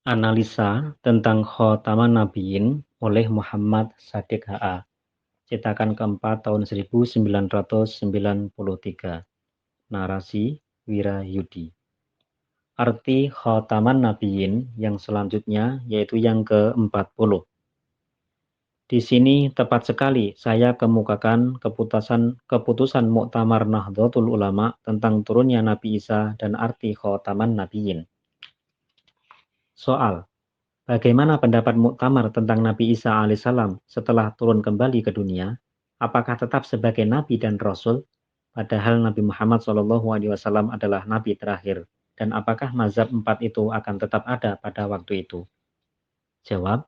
Analisa tentang Khotaman Nabiyyin oleh Muhammad Shadiq H.A. Cetakan keempat tahun 1993. Narasi Wirayudi. Arti Khotaman Nabiyyin yang selanjutnya yaitu yang ke-40. Di sini tepat sekali saya kemukakan keputusan Muktamar Nahdlatul Ulama tentang turunnya Nabi Isa dan arti Khotaman Nabiyyin. Soal: bagaimana pendapat Muktamar tentang Nabi Isa alaihissalam setelah turun kembali ke dunia? Apakah tetap sebagai Nabi dan Rasul, padahal Nabi Muhammad SAW adalah Nabi terakhir? Dan apakah mazhab 4 itu akan tetap ada pada waktu itu? Jawab: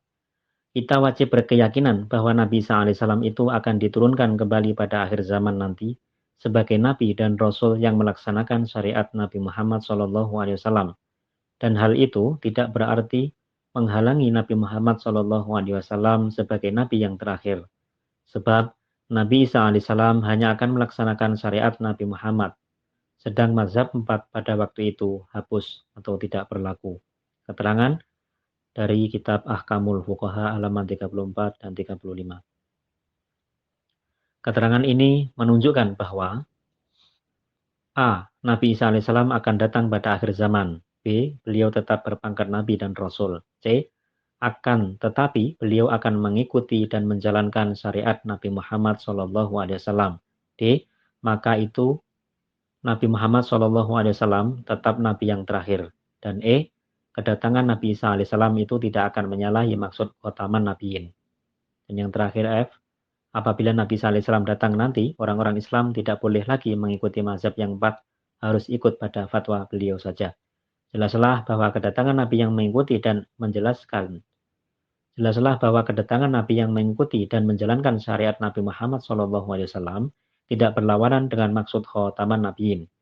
kita wajib berkeyakinan bahwa Nabi Isa alaihissalam itu akan diturunkan kembali pada akhir zaman nanti sebagai Nabi dan Rasul yang melaksanakan syariat Nabi Muhammad SAW. Dan hal itu tidak berarti menghalangi Nabi Muhammad SAW sebagai Nabi yang terakhir. Sebab Nabi Isa alaihissalam hanya akan melaksanakan syariat Nabi Muhammad, sedang mazhab 4 pada waktu itu hapus atau tidak berlaku. Keterangan dari kitab Ahkamul Fuqaha halaman 34 dan 35. Keterangan ini menunjukkan bahwa A. Nabi Isa alaihissalam akan datang pada akhir zaman. B. Beliau tetap berpangkat Nabi dan Rasul. C. Akan tetapi beliau akan mengikuti dan menjalankan syariat Nabi Muhammad SAW. D. Maka itu Nabi Muhammad SAW tetap Nabi yang terakhir. Dan E. Kedatangan Nabi Isa alaihissalam itu tidak akan menyalahi maksud Khotaman Nabiyyin. Dan yang terakhir F. Apabila Nabi Isa alaihissalam datang nanti, orang-orang Islam tidak boleh lagi mengikuti mazhab yang 4, harus ikut pada fatwa beliau saja. Jelaslah bahwa kedatangan Nabi yang mengikuti dan menjalankan syariat Nabi Muhammad SAW tidak berlawanan dengan maksud Khotaman Nabiyyin.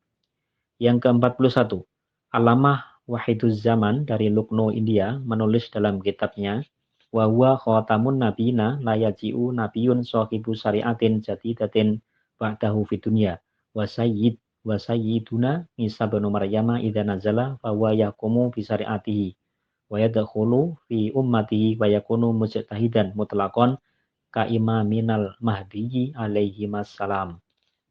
Yang ke-41, Allamah Wahiduz Zaman dari Lucknow, India, menulis dalam kitabnya, wa huwa khatamun nabiyina la yaji'u nabiyyun sahibu syari'atin jadidatin ba'dahu fid dunya wa sayyiduna Isa bin Maryam idza nazala fa huwa yaqumu bi syari'atihi wa yadkhulu fi ummatihi wa yakunu mujtahidan mutlaqan ka imaminal mahdiyyi alaihi wassalam.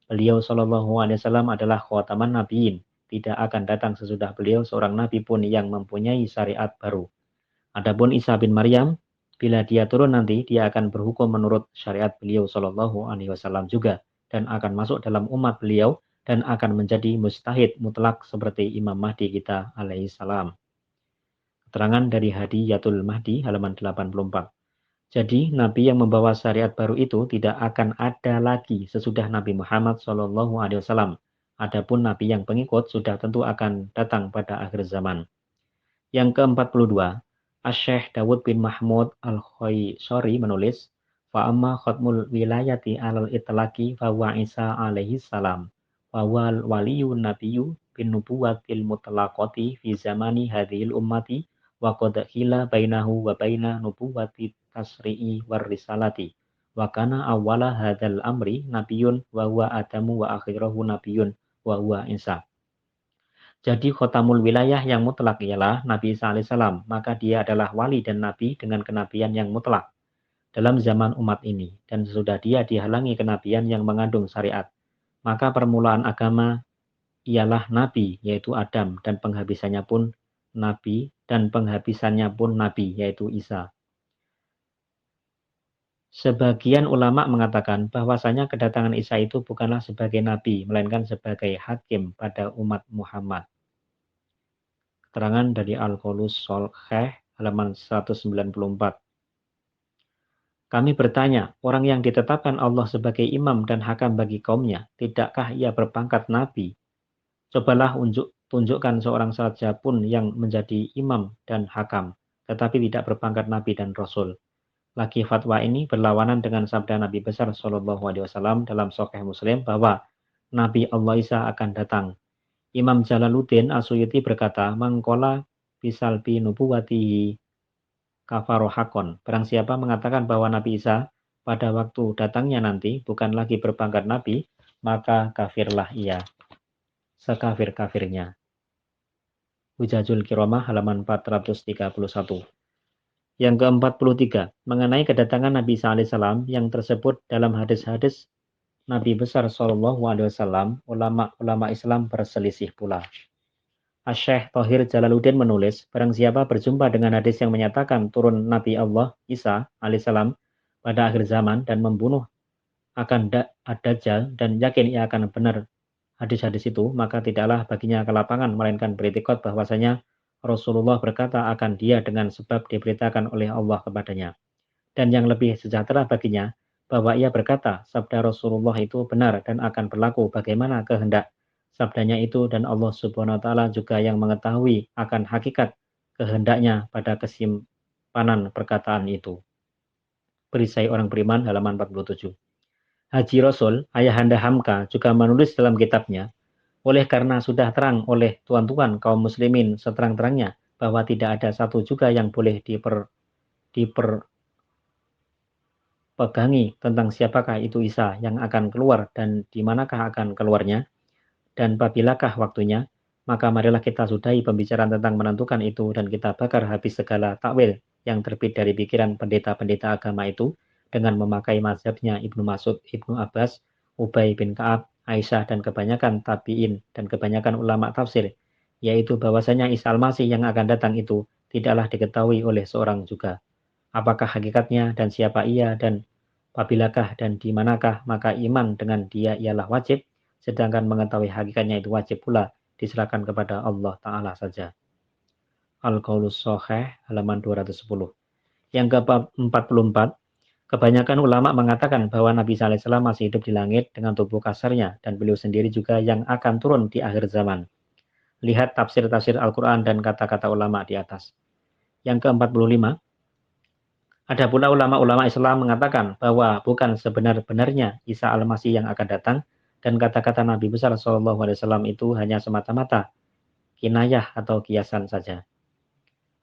Beliau sallallahu alaihi wasallam adalah khataman nabiyyin. Tidak akan datang sesudah beliau seorang nabi pun yang mempunyai syariat baru. Adapun Isa bin Maryam, bila dia turun nanti, dia akan berhukum menurut syariat beliau Shallallahu Alaihi Wasallam juga, dan akan masuk dalam umat beliau dan akan menjadi mustahid mutlak seperti Imam Mahdi kita alaihi salam. Keterangan dari Hadiyatul Mahdi halaman 84. Jadi Nabi yang membawa syariat baru itu tidak akan ada lagi sesudah Nabi Muhammad Shallallahu Alaihi Wasallam. Adapun Nabi yang pengikut sudah tentu akan datang pada akhir zaman. Yang ke-42, Asy-Syaikh Dawud bin Mahmud Al-Khaisari menulis, Fa'amma khutmul wilayati alal itlaqi fahuwa Isa alaihi salam, wawal waliyun nabiyyu bin nubuwatil mutlaqati fi zamani hadhil ummati, wa qad khila bainahu wa baina nubuwati tasri'i war risalati, wa kana awwala hadzal amri nabiyyun wa huwa Adamu wa akhirahu nabiyyun wa huwa Isa. Jadi khotamul wilayah yang mutlak ialah Nabi Isa alaihissalam, maka dia adalah wali dan nabi dengan kenabian yang mutlak dalam zaman umat ini, dan sesudah dia dihalangi kenabian yang mengandung syariat. Maka permulaan agama ialah nabi, yaitu Adam, dan penghabisannya pun nabi, yaitu Isa. Sebagian ulama mengatakan bahwasanya kedatangan Isa itu bukanlah sebagai nabi, melainkan sebagai hakim pada umat Muhammad. Keterangan dari Al-Qaulus Sholheh halaman 194. Kami bertanya, orang yang ditetapkan Allah sebagai imam dan hakam bagi kaumnya, tidakkah ia berpangkat nabi? Cobalah tunjukkan seorang saja pun yang menjadi imam dan hakam, tetapi tidak berpangkat nabi dan rasul. Lagi fatwa ini berlawanan dengan sabda Nabi besar Shallallahu Alaihi Wasallam dalam Sahih Muslim bahwa Nabi Allah Isa akan datang. Imam Jalaluddin Asyuyuti berkata, mangkola bisalbi nubuwatihi kafarohakon. Barang siapa mengatakan bahwa Nabi Isa pada waktu datangnya nanti bukan lagi berpangkat Nabi, maka kafirlah ia, sekafir-kafirnya. Hujajul Kiromah halaman 431. Yang ke-43, mengenai kedatangan Nabi Isa alaihissalam yang tersebut dalam hadis-hadis Nabi besar Shallallahu Alaihi Wasallam, ulama-ulama Islam berselisih pula. Asy-Syaikh Thohir Jalaluddin menulis, barang siapa berjumpa dengan hadis yang menyatakan turun Nabi Allah Isa alaihissalam pada akhir zaman dan membunuh akan Ad-Dajjal dan yakin ia akan benar hadis-hadis itu, maka tidaklah baginya kelapangan melainkan beritikad bahwasanya Rasulullah berkata akan dia dengan sebab diberitakan oleh Allah kepadanya. Dan yang lebih sejahtera baginya, bahwa ia berkata sabda Rasulullah itu benar dan akan berlaku bagaimana kehendak sabdanya itu, dan Allah Subhanahu wa taala juga yang mengetahui akan hakikat kehendaknya pada kesimpanan perkataan itu. Perisai orang beriman halaman 47. Haji Rasul, Ayahanda Hamka juga menulis dalam kitabnya, oleh karena sudah terang oleh tuan-tuan kaum muslimin seterang-terangnya bahwa tidak ada satu juga yang boleh diperpegangi tentang siapakah itu Isa yang akan keluar dan di manakah akan keluarnya dan babilakah waktunya, maka marilah kita sudahi pembicaraan tentang menentukan itu dan kita bakar habis segala takwil yang terbit dari pikiran pendeta-pendeta agama itu dengan memakai mazhabnya Ibnu Mas'ud, Ibnu Abbas, Ubay bin Ka'ab, Aisyah dan kebanyakan tabi'in dan kebanyakan ulama tafsir, yaitu bahwasanya Isa Al-Masih yang akan datang itu tidaklah diketahui oleh seorang juga. Apakah hakikatnya dan siapa ia dan apabilakah dan di manakah, maka iman dengan dia ialah wajib, sedangkan mengetahui hakikatnya itu wajib pula diserahkan kepada Allah Ta'ala saja. Al-Qaulus Shahih halaman 210. Yang ke-44, kebanyakan ulama mengatakan bahwa Nabi SAW masih hidup di langit dengan tubuh kasarnya dan beliau sendiri juga yang akan turun di akhir zaman. Lihat tafsir-tafsir Al-Quran dan kata-kata ulama di atas. Yang ke-45, ada pula ulama-ulama Islam mengatakan bahwa bukan sebenar-benarnya Isa Al-Masih yang akan datang dan kata-kata Nabi besar SAW itu hanya semata-mata kinayah atau kiasan saja.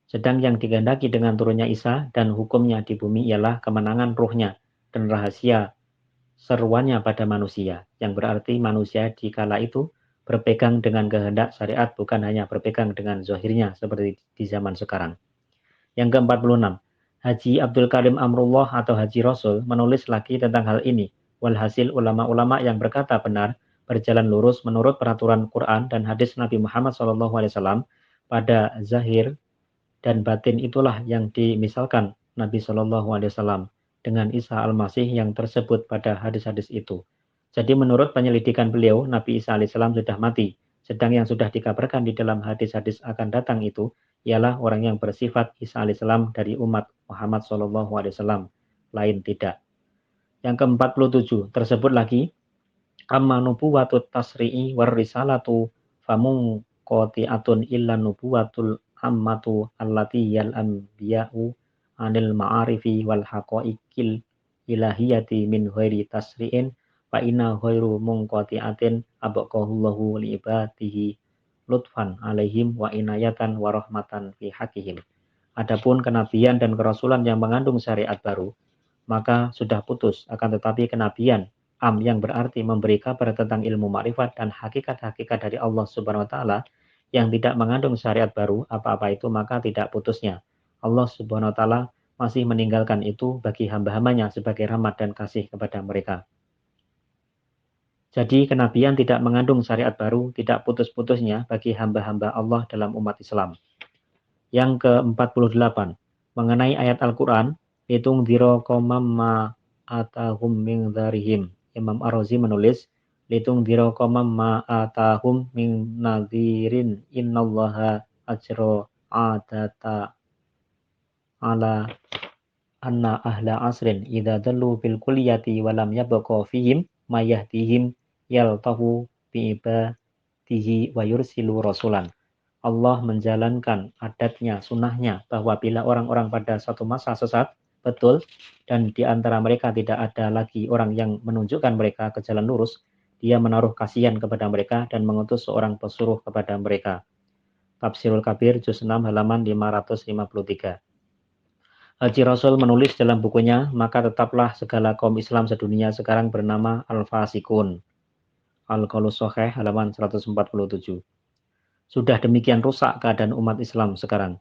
Sedang yang dikehendaki dengan turunnya Isa dan hukumnya di bumi ialah kemenangan ruhnya dan rahasia seruannya pada manusia, yang berarti manusia di kala itu berpegang dengan kehendak syariat, bukan hanya berpegang dengan zahirnya seperti di zaman sekarang. Yang ke-46, Haji Abdul Karim Amrullah atau Haji Rasul menulis lagi tentang hal ini. Walhasil ulama-ulama yang berkata benar berjalan lurus menurut peraturan Quran dan hadis Nabi Muhammad SAW pada zahir dan batin itulah yang dimisalkan Nabi SAW dengan Isa Al-Masih yang tersebut pada hadis-hadis itu. Jadi menurut penyelidikan beliau, Nabi Isa AS sudah mati. Sedang yang sudah dikabarkan di dalam hadis-hadis akan datang itu ialah orang yang bersifat Isa AS dari umat Muhammad SAW. Lain tidak. Yang ke-47 tersebut lagi, amma nubuwatut tasri'i war risalatu famung qati'atun illa nubuwatul ammatu allati yal anbiya'u anil ma'arifi wal haqaiqil ilahiyati min ghairi tasri'in fa inna ghairu munqati'atin abaqahullahu li ibadihi lutfan alaihim wa inayatan wa rahmatan fi haqihim. Adapun kenabian dan kerasulan yang mengandung syariat baru, maka sudah putus, akan tetapi kenabian yang berarti memberi kabar tentang ilmu makrifat dan hakikat-hakikat dari Allah Subhanahu wa taala yang tidak mengandung syariat baru apa-apa itu, maka tidak putusnya. Allah Subhanahu wa taala masih meninggalkan itu bagi hamba-hambanya sebagai rahmat dan kasih kepada mereka. Jadi kenabian tidak mengandung syariat baru, tidak putus-putusnya bagi hamba-hamba Allah dalam umat Islam. Yang ke-48, mengenai ayat Al-Quran, hitung diro komamma atahum min dharihim. Imam Ar-Razi menulis, litung diro komamma atahum min nadhirin innallaha ajro adata ala anna ahla asrin idha dallu bil kuliyati walam yabqa fihim mayahdihim yaltahu bi'ibadihi wa yursilu rasulan. Allah menjalankan adatnya, sunnahnya, bahwa bila orang-orang pada satu masa sesat, betul, dan di antara mereka tidak ada lagi orang yang menunjukkan mereka ke jalan lurus, dia menaruh kasihan kepada mereka dan mengutus seorang pesuruh kepada mereka. Tafsirul Kabir, juz 6, halaman 553. Haji Rasul menulis dalam bukunya, maka tetaplah segala kaum Islam sedunia sekarang bernama Al-Fasikun. Al-Qaulus Shahih, halaman 147. Sudah demikian rusak keadaan umat Islam sekarang.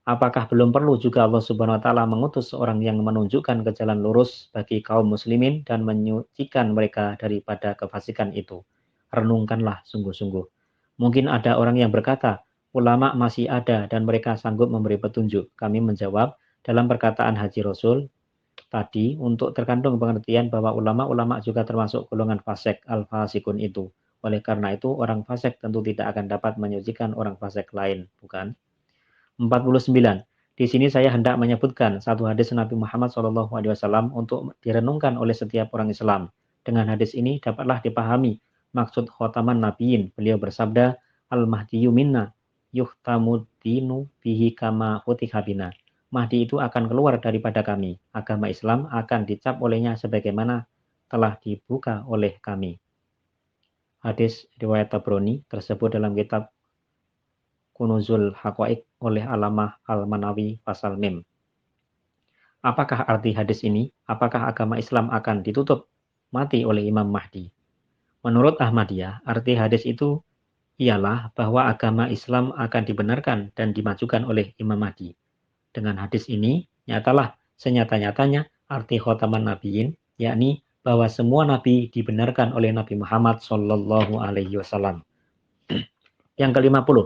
Apakah belum perlu juga Allah Subhanahu wa taala mengutus seorang yang menunjukkan ke jalan lurus bagi kaum muslimin dan menyucikan mereka daripada kefasikan itu? Renungkanlah sungguh-sungguh. Mungkin ada orang yang berkata, ulama masih ada dan mereka sanggup memberi petunjuk. Kami menjawab, dalam perkataan Haji Rasul tadi, untuk terkandung pengertian bahwa ulama-ulama juga termasuk golongan fasik, al-fasikun itu. Oleh karena itu, orang fasik tentu tidak akan dapat menyucikan orang fasik lain, bukan? 49. Di sini saya hendak menyebutkan satu hadis Nabi Muhammad SAW untuk direnungkan oleh setiap orang Islam. Dengan hadis ini dapatlah dipahami maksud khotaman nabiyin. Beliau bersabda, Al-Mahdiyu minna yuhtamudinu bihi kama hutihabina. Mahdi itu akan keluar daripada kami. Agama Islam akan dicap olehnya sebagaimana telah dibuka oleh kami. Hadis riwayat Tabrani tersebut dalam kitab Kunuzul Haqaiq oleh Alamah Al-Manawi Pasal Mim. Apakah arti hadis ini? Apakah agama Islam akan ditutup mati oleh Imam Mahdi? Menurut Ahmadiyah, arti hadis itu ialah bahwa agama Islam akan dibenarkan dan dimajukan oleh Imam Mahdi. Dengan hadis ini, nyatalah senyata-nyatanya arti khotaman nabiyin, yakni bahwa semua nabi dibenarkan oleh Nabi Muhammad SAW. Yang ke-50,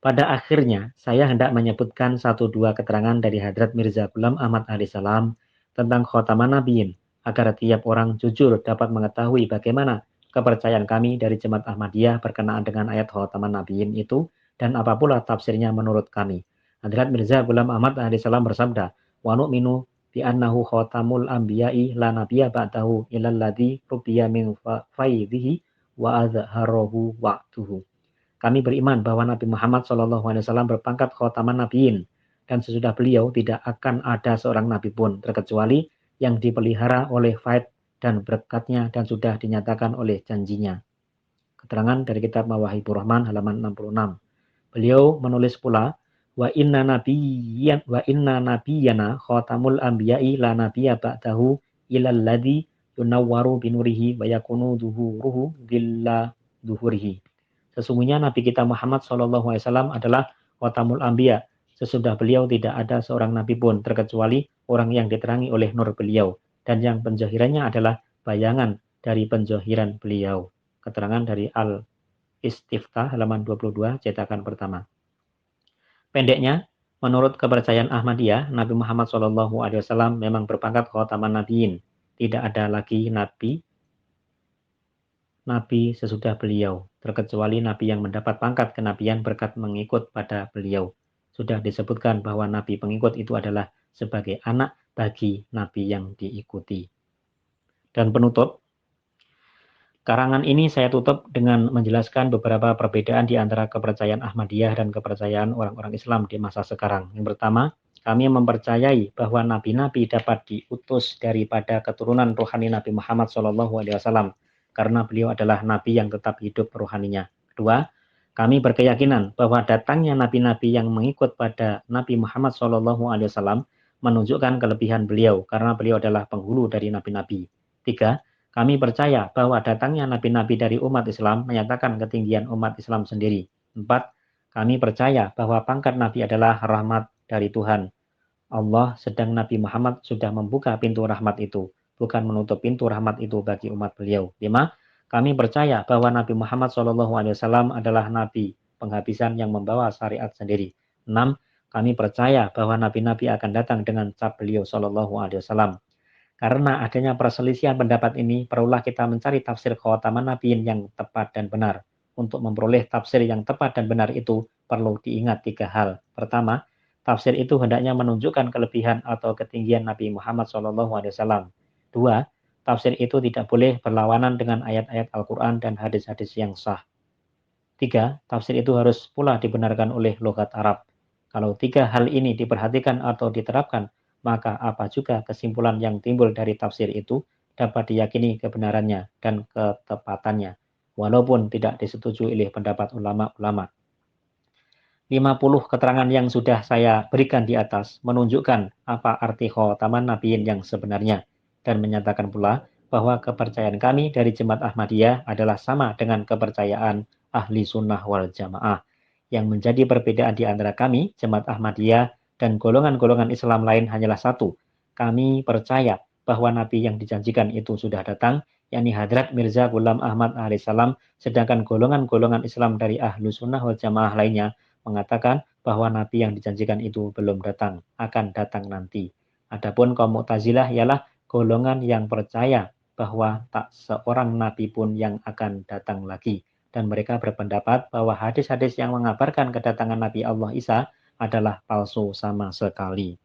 pada akhirnya, saya hendak menyebutkan satu dua keterangan dari Hadrat Mirza Ghulam Ahmad alaihissalam tentang khotaman nabiyin, agar tiap orang jujur dapat mengetahui bagaimana kepercayaan kami dari Jemaat Ahmadiyah berkenaan dengan ayat khotaman nabiyin itu, dan apa pula tafsirnya menurut kami. Hadrat Mirza Ghulam Ahmad alaihissalam bersabda, wa nu'minu bi annahu khotamul anbiya'i la nabiyya ba'dahu illal ladzi rubiya min faidhihi wa azharahu wa'tuhu. Kami beriman bahwa Nabi Muhammad SAW berpangkat khotaman nabiyin, dan sesudah beliau tidak akan ada seorang nabi pun terkecuali yang dipelihara oleh faid dan berkatnya dan sudah dinyatakan oleh janjinya. Keterangan dari kitab Mawahibur Rahman halaman 66. Beliau menulis pula, wa inna nabiyyana khotamul anbiya'i la nabiyya ba'dahu ilal ladzi yunawwaru binurihi wa yakunu duhuruhu dhilla duhurihi. Sesungguhnya Nabi kita Muhammad SAW adalah khotamul anbiya. Sesudah beliau tidak ada seorang nabi pun terkecuali orang yang diterangi oleh nur beliau, dan yang penjahirannya adalah bayangan dari penjahiran beliau. Keterangan dari Al-Istiftah halaman 22 cetakan pertama. Pendeknya, menurut kepercayaan Ahmadiyah, Nabi Muhammad SAW memang berpangkat khotaman nabiyin. Tidak ada lagi nabi sesudah beliau, terkecuali nabi yang mendapat pangkat kenabian berkat mengikut pada beliau. Sudah disebutkan bahwa nabi pengikut itu adalah sebagai anak bagi nabi yang diikuti. Dan penutup, karangan ini saya tutup dengan menjelaskan beberapa perbedaan di antara kepercayaan Ahmadiyah dan kepercayaan orang-orang Islam di masa sekarang. Yang pertama, kami mempercayai bahwa nabi-nabi dapat diutus daripada keturunan rohani Nabi Muhammad SAW, karena beliau adalah nabi yang tetap hidup rohaninya. Kedua, kami berkeyakinan bahwa datangnya nabi-nabi yang mengikut pada Nabi Muhammad SAW menunjukkan kelebihan beliau, karena beliau adalah penghulu dari nabi-nabi. Tiga, kami percaya bahwa datangnya nabi-nabi dari umat Islam menyatakan ketinggian umat Islam sendiri. Empat, kami percaya bahwa pangkat nabi adalah rahmat dari Tuhan. Allah sedang Nabi Muhammad sudah membuka pintu rahmat itu, bukan menutup pintu rahmat itu bagi umat beliau. 5. Kami percaya bahwa Nabi Muhammad SAW adalah Nabi penghabisan yang membawa syariat sendiri. 6. Kami percaya bahwa nabi-nabi akan datang dengan cap beliau SAW. Karena adanya perselisihan pendapat ini, perlulah kita mencari tafsir khotaman nabiyin yang tepat dan benar. Untuk memperoleh tafsir yang tepat dan benar itu, perlu diingat 3 hal. Pertama, tafsir itu hendaknya menunjukkan kelebihan atau ketinggian Nabi Muhammad SAW. 2. Tafsir itu tidak boleh berlawanan dengan ayat-ayat Al-Quran dan hadis-hadis yang sah. 3. Tafsir itu harus pula dibenarkan oleh logat Arab. Kalau 3 hal ini diperhatikan atau diterapkan, maka apa juga kesimpulan yang timbul dari tafsir itu dapat diyakini kebenarannya dan ketepatannya, walaupun tidak disetujui oleh pendapat ulama-ulama. 50 keterangan yang sudah saya berikan di atas menunjukkan apa arti khotaman nabiyin yang sebenarnya, dan menyatakan pula bahwa kepercayaan kami dari Jemaat Ahmadiyah adalah sama dengan kepercayaan ahli sunnah wal jamaah, Yang menjadi perbedaan di antara kami, Jemaat Ahmadiyah, dan golongan-golongan Islam lain hanyalah satu. Kami percaya bahwa Nabi yang dijanjikan itu sudah datang, yakni Hadrat Mirza Ghulam Ahmad alaihissalam, sedangkan golongan-golongan Islam dari Ahlu Sunnah wal Jamaah lainnya mengatakan bahwa Nabi yang dijanjikan itu belum datang, akan datang nanti. Adapun kaum Mu'tazilah ialah golongan yang percaya bahwa tak seorang Nabi pun yang akan datang lagi. Dan mereka berpendapat bahwa hadis-hadis yang mengabarkan kedatangan Nabi Allah Isa adalah palsu sama sekali.